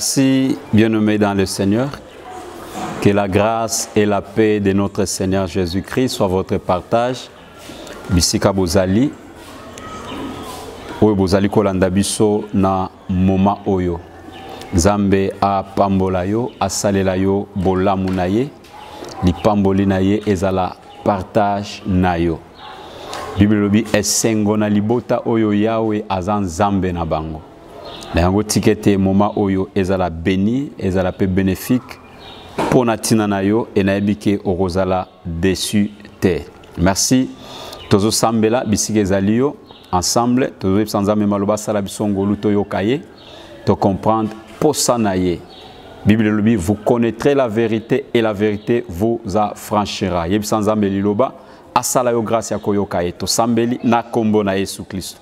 Merci, bien-aimés dans le Seigneur. Que la grâce et la paix de notre Seigneur Jésus-Christ soient votre partage. Bisika bozali. Oyo bozali kolanda biso na moma oyo. Nzambe a pambola yo, asalela yo bolamu na ye. Li pamboli na ye ezala partage na yo. Bible lobi esengo na libota oyo Yahweh azan Nzambe na bango. Na yango tikete moma oyo ezala béni, ezala pe bénéfique pour natina na yo et na ebike orozala déçu te. Merci. Tozo sambela bisike ezali yo ensemble tozo sanzame maloba sala bisongolu to yokaye to comprendre posa na ye. Bible lobi vous connaîtrez la vérité et la vérité vous affranchira. Yeb sanzambe liloba asala yo grâce ya koyokaye to sambeli na kombo na Yesu Christ.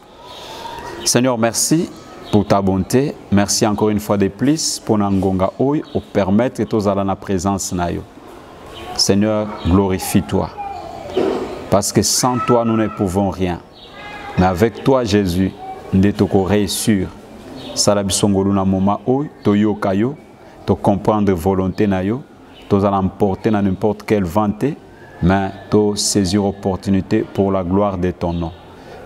Seigneur, merci pour ta bonté. Merci encore une fois de plus pour Nangonga Oy, au permettre que tu aies la présence na yo. Seigneur, glorifie-toi. Parce que sans toi, nous ne pouvons rien. Mais avec toi, Jésus, nous devons réussir. Salabisongolu na moma oy, to yokayo, to comprendre volonté na yo, to emporter dans n'importe quelle vente, mais to saisir opportunité pour la gloire de ton nom.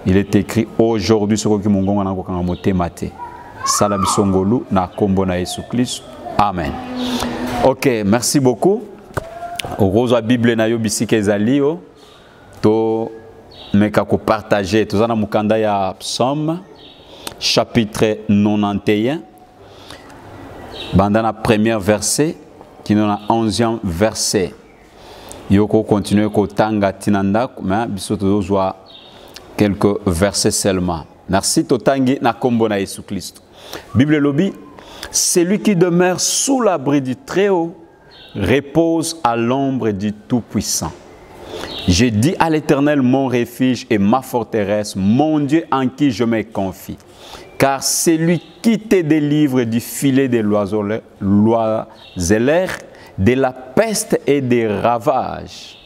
Il est écrit aujourd'hui sur qui mongonga na kokanga motemate. Salabisongolu na kombo na Yesu Christ. Amen. OK, merci beaucoup. Orozo Bible na yo bisike ezali yo to meka ko partager tozana mukanda ya Psaume chapitre 91 bandana premier verset qui na 11e verset. Yoko continuer ko tanga tinanda mais biso tozwa quelques versets seulement. Merci totangi na kombo na Yesu Christ. Bible lobi, celui qui demeure sous l'abri du Très-Haut repose à l'ombre du Tout-Puissant. J'ai dit à l'Éternel mon refuge et ma forteresse, mon Dieu en qui je me confie. Car c'est lui qui te délivre du filet des l'oiseleur, de la peste et des ravages.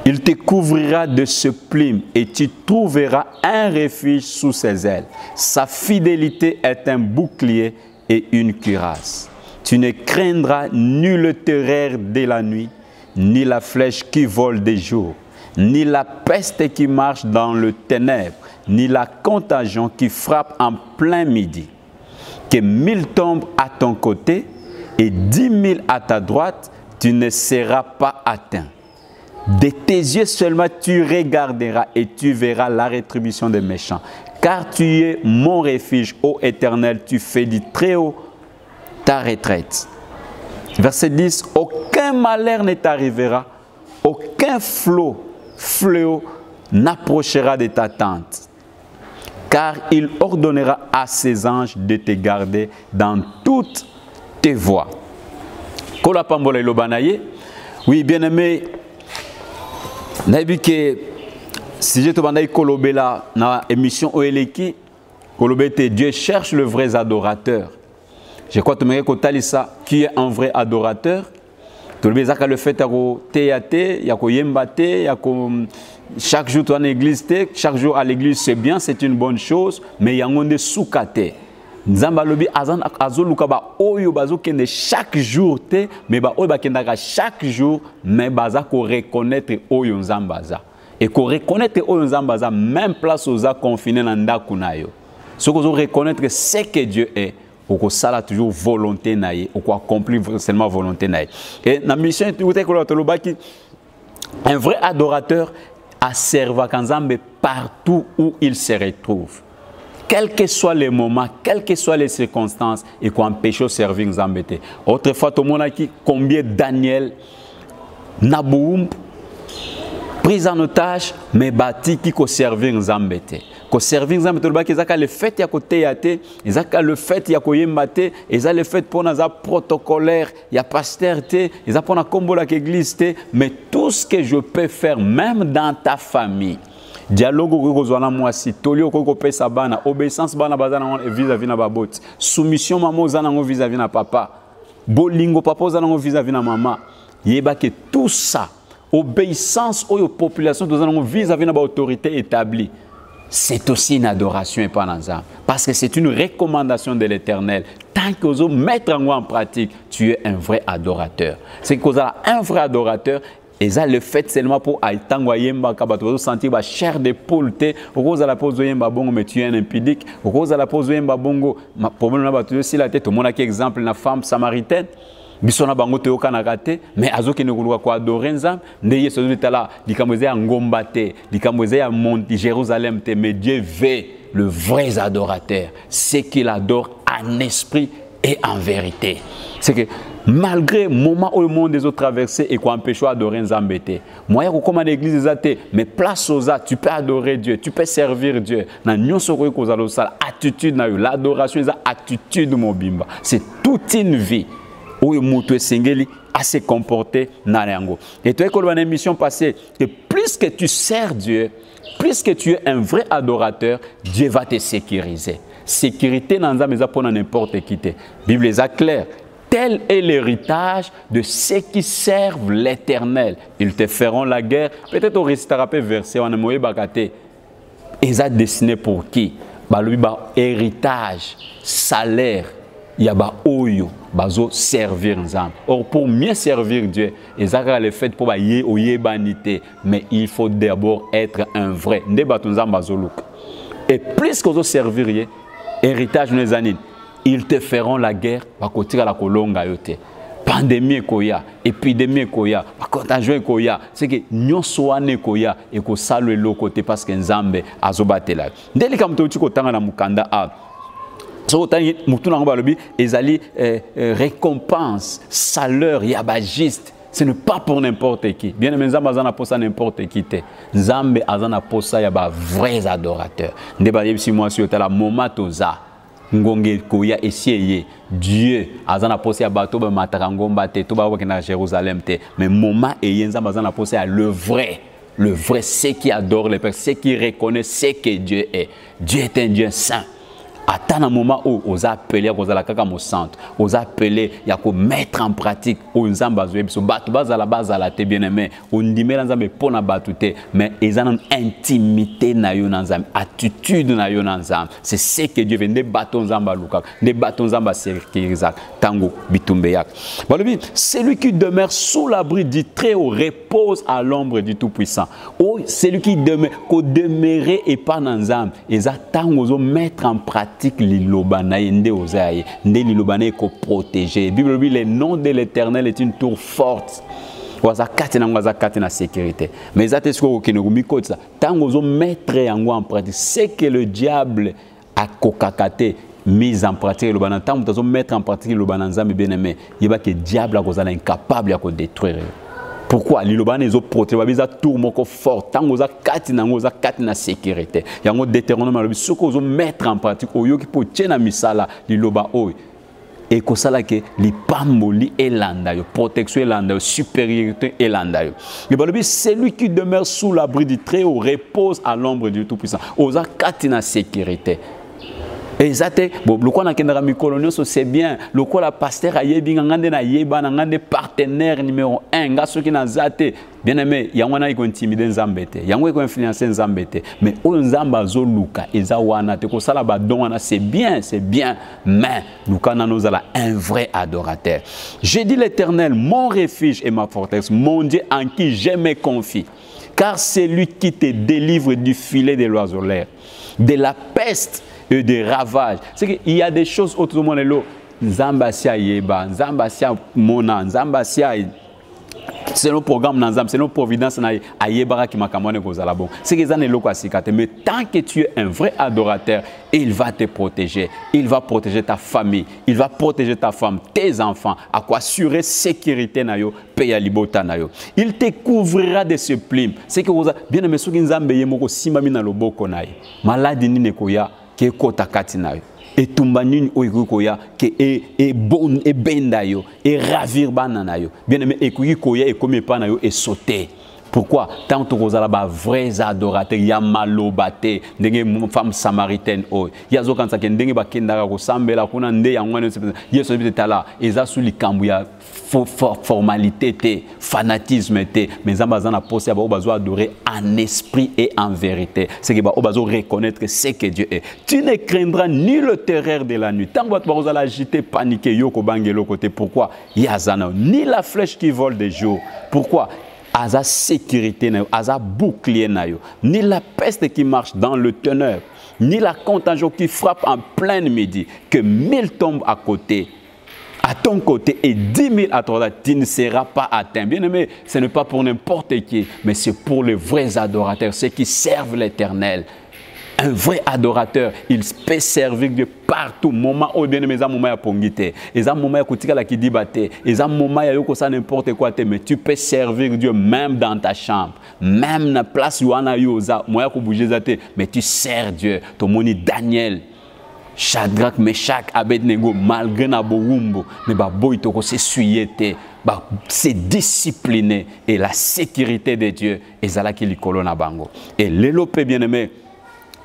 Il te couvrira de ce plume et tu trouveras un refuge sous ses ailes. Sa fidélité est un bouclier et une cuirasse. Tu ne craindras nulle terreur de la nuit, ni la flèche qui vole de jour, ni la peste qui marche dans le ténèbre, ni la contagion qui frappe en plein midi. Que 1000 tombent à ton côté et 10 000 à ta droite, tu ne seras pas atteint. De tes yeux seulement tu regarderas et tu verras la rétribution des méchants. Car tu es mon refuge, ô Éternel, tu fais du Très-Haut ta retraite. Verset 10, aucun malheur ne t'arrivera, aucun fléau n'approchera de ta tente. Car il ordonnera à ses anges de te garder dans toutes tes voies. Kola pambola ilobanaye. Oui, bien aimé. Nabi que si je te bandai kolobela na émission Oeleki kolobete Dieu cherche le vrai adorateur. Je crois que tu me kotalisa qui est un vrai adorateur. Tolobezaka le fait ko théâté, ya ko yembate, ya ko chaque jour tu en église, chaque jour à l'église c'est bien, c'est une bonne chose, mais yangonde soukate. Nzamba lobi azan azoluka ba oyo bazokende chaque jour te mais ba oyo bakendaka chaque jour mais baza ko reconnaître oyo nzambaza et ko reconnaître oyo nzambaza même place oza confiné na ndaku na yo ce que vous reconnaître c'est que Dieu est oko sala toujours volonté na ye oko accomplir seulement volonté na ye et na mission tout ko lobaki un vrai adorateur a servi Nzambe partout où il se retrouve. Quels que soient les moments, quelles que soient les circonstances, et qu'on empêche de servir Nzambe. Autrefois, tout le monde a dit combien Daniel, Naboum, pris en otage, mais bâti qui ko servir Nzambe. Ko servir Nzambe, ils ont le fait ya ko théâté, ils ont le fait ya ko yembate, ils ont le fait pour naza protocolaire, ya pasteur ils ont pour na combo la église mais tout ce que je peux faire même dans ta famille. Dialogue ko zwana mwasi tolio ko pesa bana obéissance bana bazana vis-à-vis na babot soumission maman zana vis-à-vis na papa bolingo papa zana vis-à-vis na maman yeba que tout ça obéissance aux populations vis-à-vis na ba autorité établie c'est aussi une adoration et pas parce que c'est une recommandation de l'Éternel. tant que vous mettre en pratique, tu es un vrai adorateur. C'est que vous avez un vrai adorateur. Et ça, le fait seulement pour sentir la chair de poule, vous avez la pose de bongo, mais tu es un impudique. Vous avez la pose de bongo, problème si la tête, tout le monde a un exemple, une femme samaritaine. Bisona bango te okana kate mais azoki ne kuluka kwa dorenza ndeye sozo tala likamweze ya ngomba te likamweze ya monti Jérusalem te mais Dieu veut le vrai adorateur c'est qu'il adore en esprit et en vérité. C'est que malgré le moment où le monde des autres traversés et qu'on empêche d'adorer Nzambe te moi ya comme l'église des athées mais place aux autres tu peux adorer Dieu tu peux servir Dieu na nyonso ko kozalo sala attitude na yo l'adoration est attitude mobimba c'est toute une vie où il singeli à se comporter dans l'ango. Et tu as dans l'émission passée que plus que tu sers Dieu, plus que tu es un vrai adorateur, Dieu va te sécuriser. Sécurité dans la pour n'importe qui. La Bible est claire. Tel est l'héritage de ceux qui servent l'Éternel. Ils te feront la guerre. Peut-être au récitera verset on a moyen bakate. Ils sont destinés pour qui? Héritage, salaire. Il y a oyo bazo servir Nzambe. Or pour mieux servir Dieu, ezaka le fait pour baye oyebanité, mais il faut d'abord être un vrai. Et plus que vous servir héritage les années, ils te feront la guerre, bakotira la kolonga yote. Pandémie koya, épidémie koya, contagion koya, c'est que nyonso ane koya et ko salwe lo côté parce que Nzambe azobatela. Ndeli kamto tiko tanga na mukanda a récompense, salaire, yabagiste. Ce n'est pas pour n'importe qui. Bien aimé, Nzambe azana pour ça n'importe qui. Nzambe azana pour ça yaba vrais adorateurs. Ndeba yebisi moi sur la moment toza. Ngonge koya essayé Dieu azana pour ça yaba to ba matarangomba te to ba wakena Jérusalem te. Mais moment et Nzambe azana pour ça le vrai, c'est qui adore le Père, c'est qui reconnaît ce que Dieu est. Dieu est un Dieu saint. À un moment où on a appelé à la kaka mo centre, on a appelé à mettre en pratique où nous avons besoin de battre base à la base à la té bien aimé, on dit mais nous avons pour na battre mais ils ont une intimité na yo nanzam, attitude na yo nanzam. C'est ce que Dieu veut des bâtons zamba luka, des bâtons zamba sécurisak, tango bitumbeyak. Balobi, celui qui demeure sous l'abri du Très-Haut repose à l'ombre du Tout-Puissant. Oh, celui qui demeure, ko demeurer et pas nanzam, ils attendent mettre en pratique l'ilobanaï nde ozaï nde l'ilobanaï ko protéger. Bible dit le nom de l'Éternel est une tour forte. Waza katina sécurité. Mais ça te sko ki ngumi ko ça. Tango zo mettre yango en pratique, c'est que le diable a kokakate mise en pratique le banan tango zo mettre en pratique le banan nzambe bien-aimé. Yeba que diable a kozala incapable à ko détruire. Pourquoi l'ilobane les autres protéger biza tour moko fort tango za katina sécurité yango Deutéronome le soko zo mettre en pratique oyo ki po tena misala liloba oyo et ko sala ke li pamboli elanda yo protection elanda yo supériorité elanda yo le balobi celui qui demeure sous l'abri du Très-Haut repose à l'ombre du Tout-Puissant oza katina sécurité. Et ça bon le quoi na kendara mikolonio c'est bien le quoi la pasteur a yebi ngande na yeba na ngande partenaire numéro 1 ngaso ki na zate bien aimé yango na iko intimider Nzambe te yango iko influencer Nzambe te mais o Nzamba zo luka eza wana te ko sala ba don wana c'est bien mais luka na nozala un vrai adorateur. J'ai dit l'Éternel mon refuge et ma forteresse mon Dieu en qui je me confie car c'est lui qui te délivre du filet de l'oiseau de la peste et des ravages. C'est qu'il y a des choses autour de moi. Nzambasia yeba, Nzambasia mona, Nzambasia c'est le programme Nzam, c'est notre providence na ayebara ki makamone kozala bon. C'est que ça ne loko asikate mais tant que tu es un vrai adorateur, il va te protéger. Il va protéger ta famille, il va protéger ta femme, tes enfants, à quoi assurer sécurité na yo, paye libota na yo. Il te couvrira de ce plume. C'est que vous bien aimé soki Nzambe yemoko simami na loboko na ye. Maladie ni nekoya ke kota katina yo. Et tumbanini oikoya ke e bon e benda yo e ravir banana yo bien aimé ekoyi koya e comme pana yo et sauter Pourquoi? Tant que vous avez vrais adorateurs, il y a malobate, des femmes samaritaines, il y a zokan saken, des bakendara ressemblent, kuna nde yangwane, il y a celui de là, et ça sous les cambouya formalité, fanatisme, mais ça bazana posé, on va adorer en esprit et en vérité. C'est que on va reconnaître ce que Dieu est. Tu ne craindras ni le terreur de la nuit. Tant que vous allez agiter, paniquer, yoko bangelo côté. Pourquoi? Il y a ni la flèche qui vole des jours. Pourquoi? Aza sécurité, aza bouclier, ni la peste qui marche dans le ténèbre, ni la contagion qui frappe en plein midi, que 1000 tombent à côté, à ton côté, et 10 000 à ton côté, tu ne seras pas atteint. Bien aimé, ce n'est pas pour n'importe qui, mais c'est pour les vrais adorateurs, ceux qui servent l'Éternel. Un vrai adorateur, il peut servir Dieu partout. Moment où bien aimé, moment à pongité, et ça moment à coutir la qui dit baté, et ça moment à yoko ça n'importe quoi mais tu peux servir Dieu même dans ta chambre, même dans la place où on a yosa, moi à bouger zate, mais tu sers Dieu. Ton moni Daniel, Shadrach, Meshach, Abednego, malgré na boumbo, mais bah boy toko c'est suyete, bah c'est discipliné et la sécurité de Dieu, et ça là qui li colonna bango. Et l'élopé bien aimé.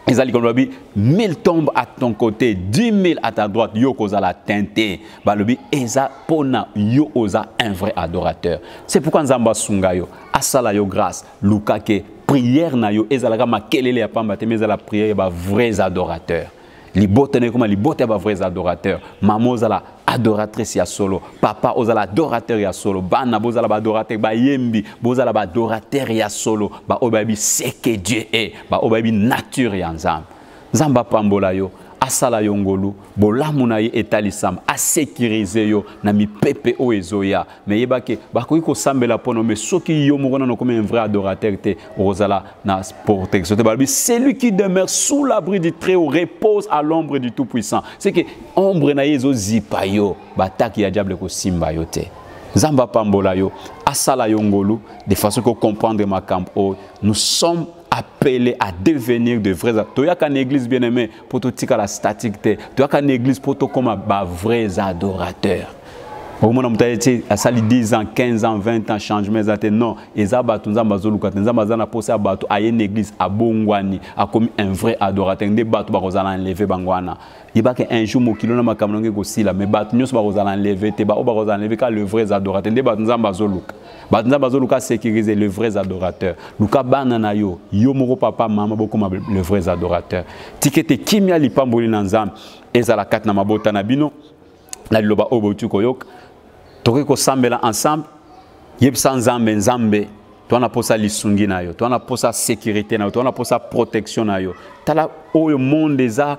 Ils allaient comme 1000 tombent à ton côté, 10 000 à ta droite, yo koza la teinté. Balobi, eza pona yo oza un vrai adorateur. C'est pourquoi Nzamba sunga yo, asala yo grâce, luka ke prière na yo, ezalaka makelele ya pamba te, mais la prière ba vrais adorateurs. Libote ne comme libote ba vrais adorateurs. Maman ozala adoratrice ya solo, papa ozala adorateur ya solo, bana bozala ba adorateur ba yembi, bozala ba adorateur ya solo, ba obabi c'est que Dieu est, ba obabi nature ya nzamba. Nzamba pambola yo, asala yo ngolu, bolamu na ye etalisam, a sécuriser yo na mi pepe o ezoya, mais yebake ba ko ko sambela pono mais soki yo moko na comme un vrai adorateur te ozala na protection. C'est lui qui demeure sous l'abri du Très-Haut, repose à l'ombre du Tout-Puissant. C'est que ombre na yezo zipa yo, bataki ya diable ko simba yo te. Nzamba pambola yo, asala yo ngolu, de façon que comprendre ma camp, nous sommes appelés à devenir de vrais adorateurs. Tu as une église bien aimée pour te tirer la statique. Tu as une église pour te comme vrais adorateurs. Au moment où tu as 10 ans, 15 ans, 20 ans, changement, non, et ça va tout à une église à Bongwani, a comme un vrai adorateur. Des bateaux va enlever Bangwana. Il y a un jour où il y a un camerounais aussi là, mais bateaux va enlever, te va enlever car le vrai adorateur. Des bateaux va bazoluka. Bateaux bazoluka sécuriser le vrai adorateur. Luka banana yo, yo moro papa maman beaucoup le vrai adorateur. Tikete kimia lipamboli nanzam, ezala kat na mabota na bino, la loba obotu koyok. Toke ko sambela ensemble, yeb sans nzambe nzambe, toi na posa lisungi na yo, toi na posa sécurité na yo, toi na posa protection na yo. Tala au monde les a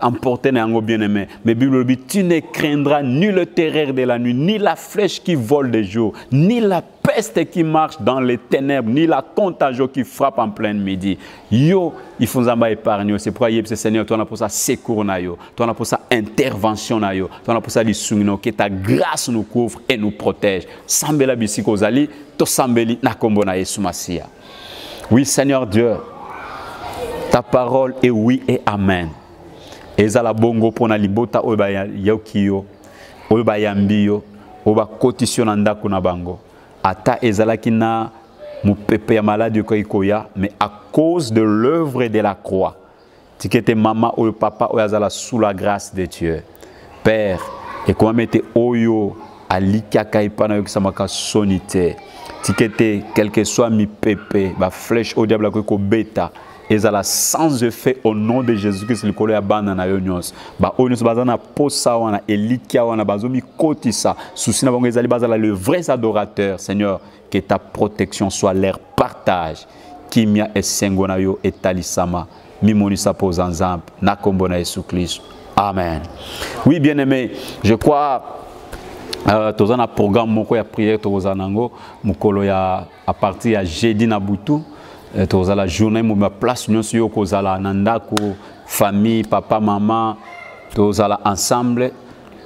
emporté na yango bien aimé. Mais Bible dit tu ne craindras ni le terreur de la nuit, ni la flèche qui vole de jour, ni la peste qui marche dans les ténèbres, ni la contagion qui frappe en plein midi. Yo, il faut zamba épargner. C'est pourquoi yeb ce Seigneur, toi na posa secours na yo, toi na posa intervention na yo, toi na posa lisungi no, que ta grâce nous couvre et nous protège. Sambela bisiko zali, to sambeli na kombo na Yesu Masia. Oui Seigneur Dieu. Ta parole est oui et amen. Ezala bongo pona libota oba yokiyo, oba yambiyo, oba kotisyon ndako na bango. Ata ezala kina mupepe ya malade ko ikoya, mais à cause de l'œuvre de la croix. Tikete maman ou papa ou ezala sous la grâce de Dieu. Père, et comment mettre oyo alika kaipana yo kisamaka sonité. Tikete quel que soit mi pepe, ba flèche au diable ko beta. Et ça la sans effet au nom de Jésus-Christ le collé à banana yonyos ba onyos bazana posa wana elikia wana bazomi kotisa souci na bango ezali bazala le vrai adorateur. Seigneur, que ta protection soit leur partage kimia esengo na yo etalisama mimonisa pozanzamp na kombo na Jésus Christ. Amen. Oui bien aimé, je crois tous un programme moko ya prière tozanango mukolo ya à partir ya jeudi na butu. Toza la journée ma place nyonso yo kozala nandako famille papa maman toza la ensemble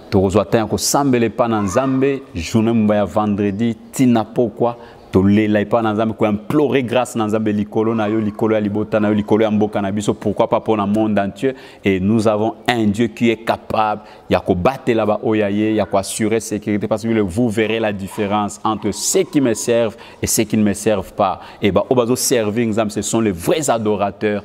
tozwa tan ko sambele pa na nzambe journée mba ya vendredi tina pourquoi tolela ipa na nzambe ko implorer grâce na nzambe likolo na yo likolo ya libota na yo likolo ya mboka na biso, pourquoi pas pour le monde entier. Et nous avons un Dieu qui est capable ya ko battre là-bas oyaye ya ko assurer sécurité, parce que vous verrez la différence entre ceux qui me servent et ceux qui ne me servent pas. Et bah obazo servir nzambe, ce sont les vrais adorateurs.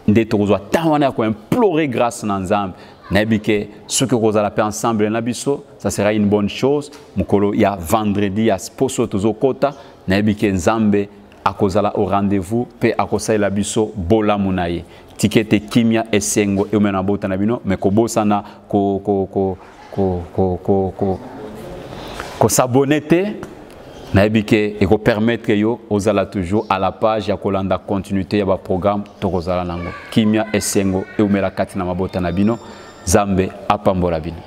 Nde tokozwa tawana ko implorer grâce na nzambe. Nabike ce que vous allez faire ensemble na biso, ça sera une bonne chose. Mukolo ya vendredi ya poso tozokota, nabike nzambe akozala au rendez-vous pe akosala biso bola munaye. Tikete kimia esengo e mena bota na bino, mais ko bosana ko s'abonner te. Naibike et permettre que yo ozala toujours à la page ya kolanda continuité ya ba programme tokozala nango kimia esengo e umela kati na mabota na bino, Zambe apambola bino.